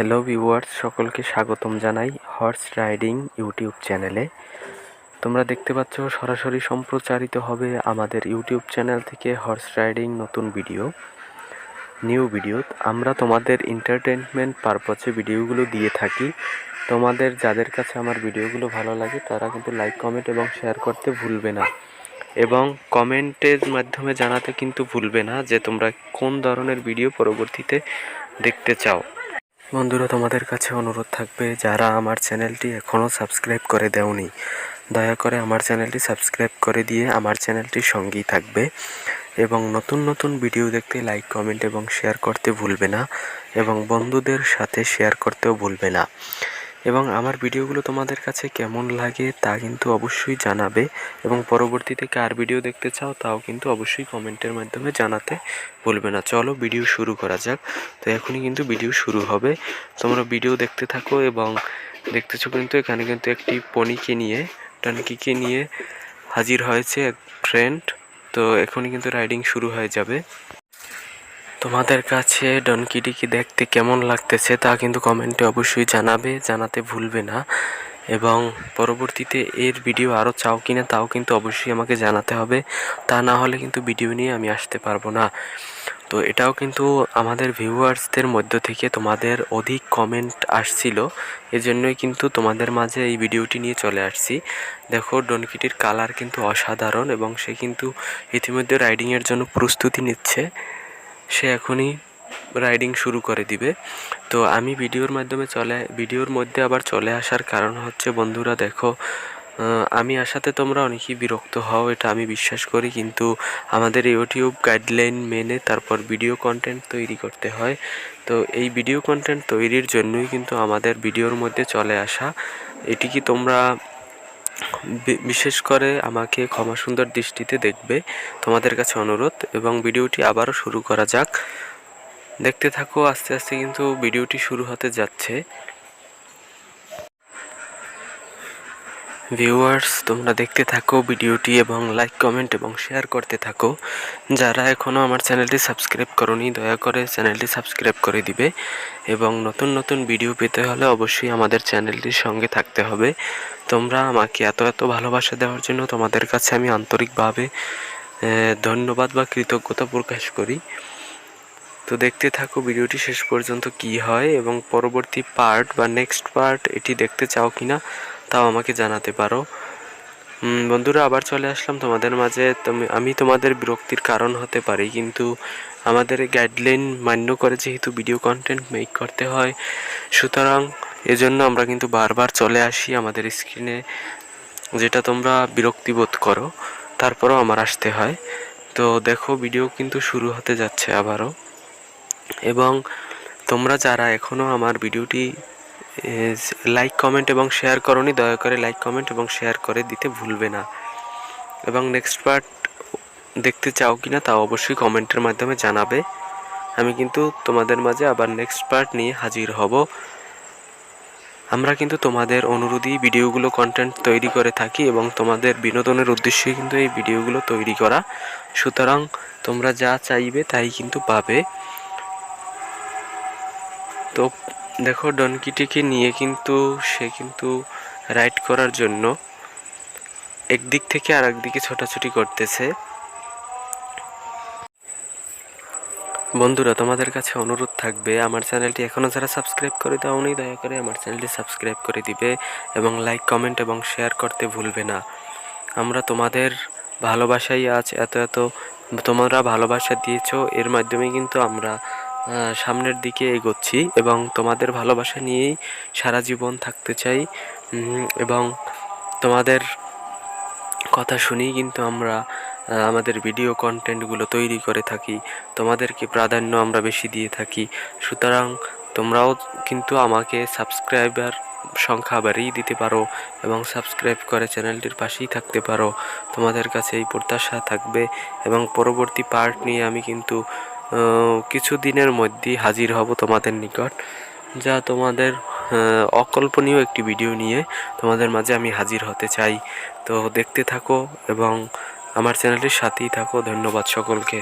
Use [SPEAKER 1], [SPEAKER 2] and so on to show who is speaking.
[SPEAKER 1] Hello viewers, সকলকে স্বাগতম জানাই হর্স রাইডিং ইউটিউব চ্যানেলে। তোমরা দেখতে পাচ্ছ সরাসরি সম্প্রচারিত হবে আমাদের ইউটিউব চ্যানেল থেকে হর্স রাইডিং নতুন নিউ ভিডিও। আমরা তোমাদের এন্টারটেনমেন্ট পারপসে ভিডিওগুলো দিয়ে থাকি। তোমাদের যাদের কাছে আমার ভিডিওগুলো ভালো লাগে তারা কিন্তু লাইক, কমেন্ট এবং শেয়ার করতে ভুলবে না, এবং কমেন্টের মাধ্যমে জানাতে কিন্তু ভুলবে না যে তোমরা কোন ধরনের ভিডিও পরবর্তীতে দেখতে চাও। বন্ধুরা, তোমাদের কাছে অনুরোধ থাকবে, যারা আমার চ্যানেলটি এখনও সাবস্ক্রাইব করে দেওনি, দয়া করে আমার চ্যানেলটি সাবস্ক্রাইব করে দিয়ে আমার চ্যানেলটির সঙ্গেই থাকবে, এবং নতুন নতুন ভিডিও দেখতে লাইক, কমেন্ট এবং শেয়ার করতে ভুলবে না, এবং বন্ধুদের সাথে শেয়ার করতেও ভুলবে না। এবং আমার ভিডিওগুলো তোমাদের কাছে কেমন লাগে তা কিন্তু অবশ্যই জানাবে, এবং পরবর্তীতে কার ভিডিও দেখতে চাও তাও কিন্তু অবশ্যই কমেন্টের মাধ্যমে জানাতে ভুলবে না। চলো ভিডিও শুরু করা যাক। তো এখনই কিন্তু ভিডিও শুরু হবে, তোমরা ভিডিও দেখতে থাকো। এবং দেখতেছো কিন্তু এখানে কিন্তু একটি টনকিকে নিয়ে হাজির হয়েছে এক ফ্রেন্ড। তো এখনই কিন্তু রাইডিং শুরু হয়ে যাবে। তোমাদের কাছে ডনকিটিকে দেখতে কেমন লাগতেছে তা কিন্তু কমেন্টে অবশ্যই জানাতে ভুলবে না, এবং পরবর্তীতে এর ভিডিও আরও চাও কিনা তাও কিন্তু অবশ্যই আমাকে জানাতে হবে। তা না হলে কিন্তু ভিডিও নিয়ে আমি আসতে পারবো না। তো এটাও কিন্তু আমাদের ভিউয়ার্সদের মধ্য থেকে তোমাদের অধিক কমেন্ট আসছিল, এজন্যই কিন্তু তোমাদের মাঝে এই ভিডিওটি নিয়ে চলে আসছি। দেখো, ডনকিটির কালার কিন্তু অসাধারণ, এবং সে কিন্তু ইতিমধ্যে রাইডিংয়ের জন্য প্রস্তুতি নিচ্ছে। সে এখনই রাইডিং শুরু করে দিবে। তো আমি ভিডিওর মধ্যে আবার চলে আসার কারণ হচ্ছে, বন্ধুরা দেখো, আমি আসাতে তোমরা অনেকেই বিরক্ত হও, এটা আমি বিশ্বাস করি, কিন্তু আমাদের ইউটিউব গাইডলাইন মেনে তারপর ভিডিও কন্টেন্ট তৈরি করতে হয়। তো এই ভিডিও কন্টেন্ট তৈরির জন্যই কিন্তু আমাদের ভিডিওর মধ্যে চলে আসা। এটিকে তোমরা বিশেষ করে আমাকে ক্ষমা সুন্দর দৃষ্টিতে দেখবে, তোমাদের কাছে অনুরোধ। এবং ভিডিওটি আবারও শুরু করা যাক, দেখতে থাকো। আস্তে আস্তে কিন্তু ভিডিওটি শুরু হতে যাচ্ছে। ভিউয়ার্স, তোমরা দেখতে থাকো ভিডিওটি, এবং লাইক, কমেন্ট এবং শেয়ার করতে থাকো। যারা এখনও আমার চ্যানেলটি সাবস্ক্রাইব করোনি, দয়া করে চ্যানেলটি সাবস্ক্রাইব করে দিবে, এবং নতুন নতুন ভিডিও পেতে হলে অবশ্যই আমাদের চ্যানেলটির সঙ্গে থাকতে হবে। তোমরা আমাকে এত ভালোবাসা দেওয়ার জন্য তোমাদের কাছে আমি আন্তরিকভাবে ধন্যবাদ বা কৃতজ্ঞতা প্রকাশ করি। তো দেখতে থাকো ভিডিওটি শেষ পর্যন্ত কি হয়, এবং পরবর্তী পার্ট বা নেক্সট পার্ট এটি দেখতে চাও কিনা তাও আমাকে জানাতে পারো। বন্ধুরা, আবার চলে আসলাম তোমাদের মাঝে। আমি তোমাদের বিরক্তির কারণ হতে পারি, কিন্তু আমাদের গাইডলাইন মান্য করে যেহেতু ভিডিও কন্টেন্ট মেক করতে হয়, সুতরাং এজন্য আমরা কিন্তু বারবার চলে আসি আমাদের স্ক্রিনে, যেটা তোমরা বিরক্তিবোধ করো, তারপরও আমার আসতে হয়। তো দেখো, ভিডিও কিন্তু শুরু হতে যাচ্ছে আবারও। এবং তোমরা যারা এখনও আমার ভিডিওটি লাইক, কমেন্ট এবং শেয়ার করোনি, দয়া করে লাইক, কমেন্ট এবং শেয়ার করে দিতে ভুলবে না। এবং নেক্সট পার্ট দেখতে চাও কিনা তাও অবশ্যই কমেন্টের মাধ্যমে জানাবে। আমি কিন্তু তোমাদের মাঝে আবার নেক্সট পার্ট নিয়ে হাজির হব। আমরা কিন্তু তোমাদের অনুরোধেই ভিডিওগুলো কন্টেন্ট তৈরি করে থাকি, এবং তোমাদের বিনোদনের উদ্দেশ্যে কিন্তু এই ভিডিওগুলো তৈরি করা। সুতরাং তোমরা যা চাইবে তাই কিন্তু পাবে। তো দেখো, ডনকিটিকে নিয়ে কিন্তু সে কিন্তু রাইড করার জন্য একদিক থেকে আর একদিকে ছোটাছুটি করতেছে। বন্ধুরা, তোমাদের কাছে অনুরোধ থাকবে, আমার চ্যানেলটি এখনও যারা সাবস্ক্রাইব করে দাওনি, দয়া করে আমার চ্যানেলটি সাবস্ক্রাইব করে দিবে, এবং লাইক, কমেন্ট এবং শেয়ার করতে ভুলবে না। আমরা তোমাদের ভালোবাসাই আজ এত তোমরা ভালোবাসা দিয়েছো, এর মাধ্যমে কিন্তু আমরা সামনের দিকে এগোচ্ছি, এবং তোমাদের ভালোবাসা নিয়েই সারা জীবন থাকতে চাই। এবং তোমাদের কথা শুনেই কিন্তু আমরা আমাদের ভিডিও কন্টেন্টগুলো তৈরি করে থাকি, তোমাদেরকে প্রাধান্য আমরা বেশি দিয়ে থাকি। সুতরাং তোমরাও কিন্তু আমাকে সাবস্ক্রাইবার সংখ্যা বাড়িয়ে দিতে পারো, এবং সাবস্ক্রাইব করে চ্যানেলটির পাশেই থাকতে পারো। তোমাদের কাছে এই প্রত্যাশা থাকবে, এবং পরবর্তী পার্ট নিয়ে আমি কিন্তু কিছু দিনের মধ্যেই হাজির হব তোমাদের নিকট, যা তোমাদের অকল্পনীয় একটি ভিডিও নিয়ে তোমাদের মাঝে আমি হাজির হতে চাই। তো দেখতে থাকো এবং আমার চ্যানেলটির সাথেই থাকো। ধন্যবাদ সকলকে।